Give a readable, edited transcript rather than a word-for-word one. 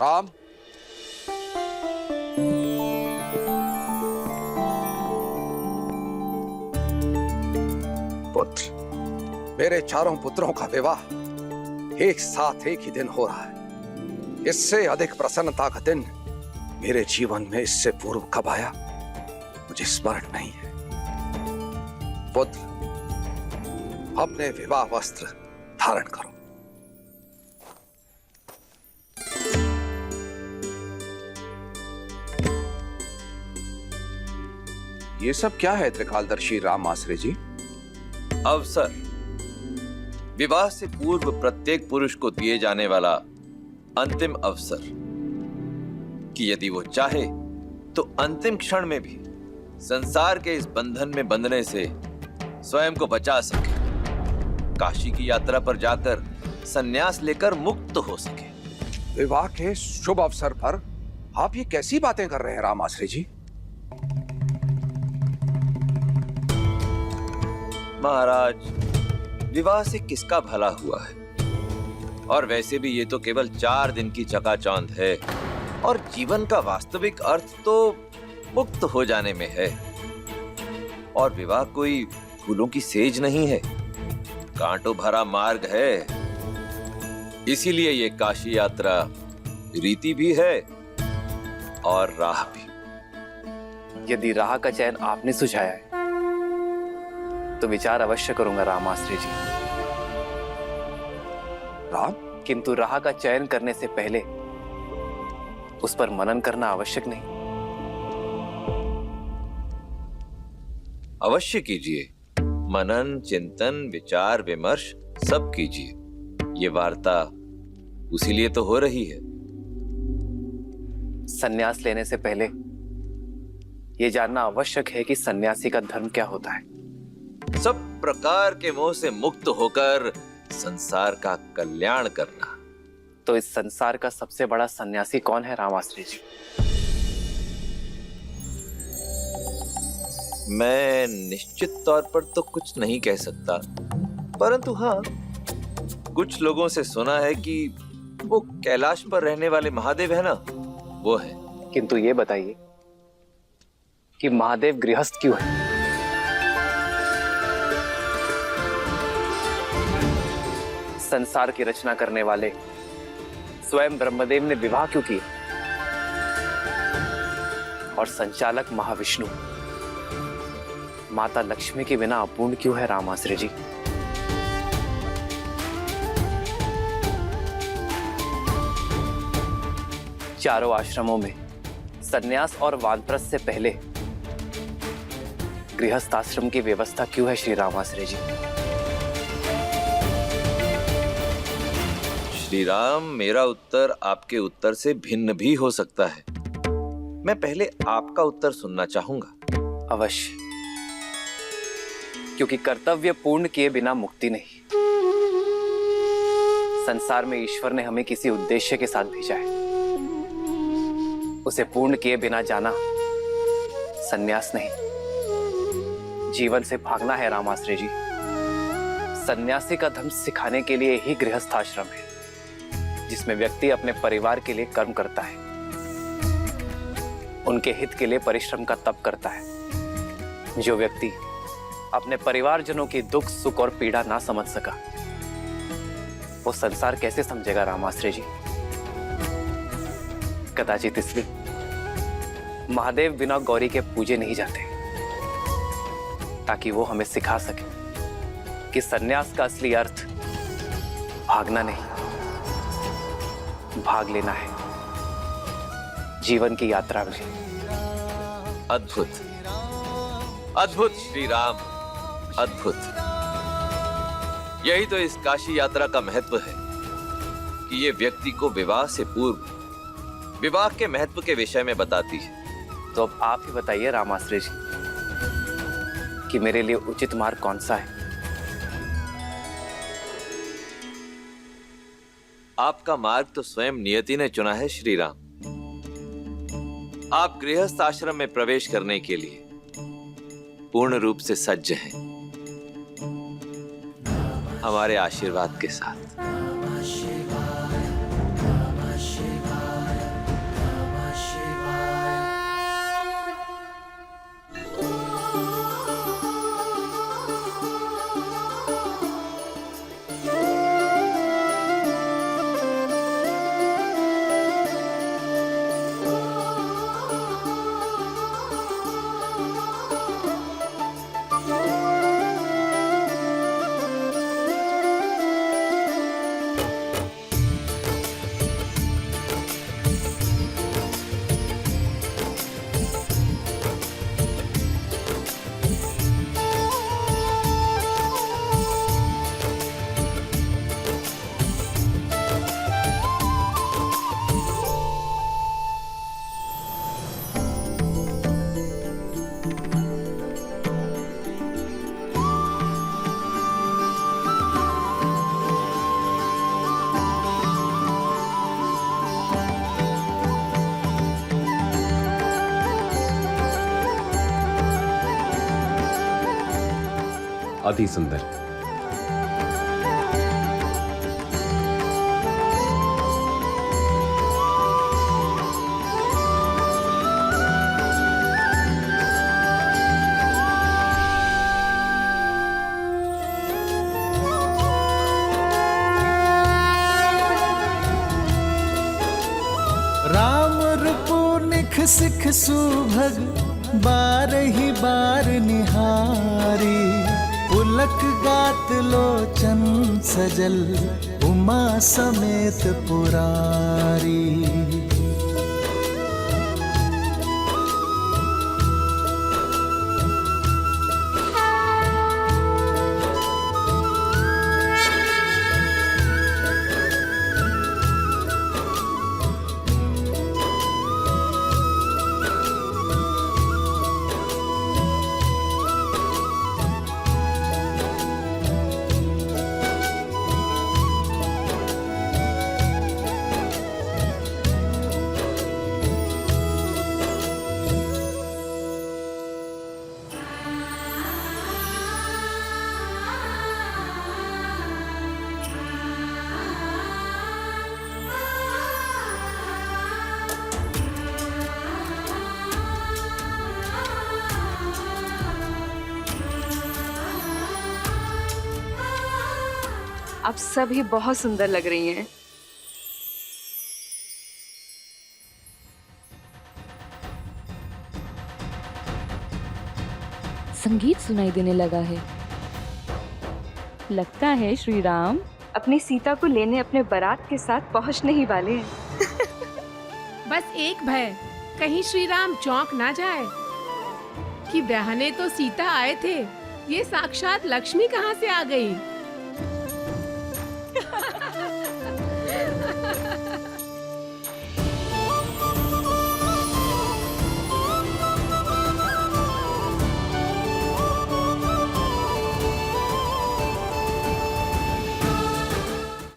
राम, पुत्र, मेरे चारों पुत्रों का विवाह एक साथ एक ही दिन हो रहा है। इससे अधिक प्रसन्नता का दिन मेरे जीवन में इससे पूर्व कब आया मुझे स्मरण नहीं है। पुत्र, अपने विवाह वस्त्र धारण करो। ये सब क्या है त्रिकालदर्शी राम आश्रय जी? अवसर, विवाह से पूर्व प्रत्येक पुरुष को दिए जाने वाला अंतिम अवसर कि यदि वो चाहे तो अंतिम क्षण में भी संसार के इस बंधन में बंधने से स्वयं को बचा सके, काशी की यात्रा पर जाकर संन्यास लेकर मुक्त हो सके। विवाह के शुभ अवसर पर आप ये कैसी बातें कर रहे हैं राम आश्रय जी? महाराज, विवाह से किसका भला हुआ है? और वैसे भी ये तो केवल 4 दिन की चकाचौंध है और जीवन का वास्तविक अर्थ तो मुक्त हो जाने में है। और विवाह कोई फूलों की सेज नहीं है, कांटों भरा मार्ग है। इसीलिए ये काशी यात्रा रीति भी है और राह भी। यदि राह का चयन आपने सुझाया है तो विचार अवश्य करूंगा राम आश्रय जी। राम, किंतु राह का चयन करने से पहले उस पर मनन करना आवश्यक नहीं? अवश्य कीजिए, मनन, चिंतन, विचार विमर्श सब कीजिए। ये वार्ता उसी लिए तो हो रही है। सन्यास लेने से पहले यह जानना आवश्यक है कि सन्यासी का धर्म क्या होता है। सब प्रकार के मोह से मुक्त होकर संसार का कल्याण करना। तो इस संसार का सबसे बड़ा सन्यासी कौन है राम आश्रय जी? मैं निश्चित तौर पर तो कुछ नहीं कह सकता, परंतु हाँ, कुछ लोगों से सुना है कि वो कैलाश पर रहने वाले महादेव है ना, वो है। किंतु ये बताइए कि महादेव गृहस्थ क्यों है? संसार की रचना करने वाले स्वयं ब्रह्मदेव ने विवाह क्यों किया? और संचालक महाविष्णु माता लक्ष्मी के बिना अपूर्ण क्यों है राम आश्रय जी? चारों आश्रमों में सन्यास और वानप्रस्थ से पहले गृहस्थ आश्रम की व्यवस्था क्यों है श्री राम आश्रय जी? श्री राम, मेरा उत्तर आपके उत्तर से भिन्न भी हो सकता है। मैं पहले आपका उत्तर सुनना चाहूंगा। अवश्य, क्योंकि कर्तव्य पूर्ण किए बिना मुक्ति नहीं। संसार में ईश्वर ने हमें किसी उद्देश्य के साथ भेजा है, उसे पूर्ण किए बिना जाना सन्यास नहीं, जीवन से भागना है राम आश्रय जी। सन्यासी का धर्म सिखाने के लिए ही गृहस्थ आश्रम है, जिसमें व्यक्ति अपने परिवार के लिए कर्म करता है, उनके हित के लिए परिश्रम का तप करता है। जो व्यक्ति अपने परिवारजनों की दुख, सुख और पीड़ा ना समझ सका, वो संसार कैसे समझेगा राम आश्रय जी? कदाचित इसलिए महादेव बिना गौरी के पूजे नहीं जाते, ताकि वो हमें सिखा सके कि सन्यास का असली अर्थ भागना नहीं, भाग लेना है जीवन की यात्रा में। अद्भुत, अद्भुत श्री राम, अद्भुत। यही तो इस काशी यात्रा का महत्व है कि ये व्यक्ति को विवाह से पूर्व विवाह के महत्व के विषय में बताती है। तो अब आप ही बताइए राम आश्रय जी कि मेरे लिए उचित मार्ग कौन सा है? आपका मार्ग तो स्वयं नियति ने चुना है श्री राम। आप गृहस्थ आश्रम में प्रवेश करने के लिए पूर्ण रूप से सज्ज हैं, हमारे आशीर्वाद के साथ। अति सुंदर। राम रूपो निख सिख सुभग बार ही बार निहारी, पुलक गात लोचन सजल उमा समेत पुरारी। आप सभी बहुत सुंदर लग रही हैं। संगीत सुनाई देने लगा है। लगता है श्री राम अपनी सीता को लेने अपने बारात के साथ पहुंचने ही वाले हैं। बस एक भय, कहीं श्री राम चौंक ना जाए कि ब्याहने तो सीता आए थे, ये साक्षात लक्ष्मी कहाँ से आ गई।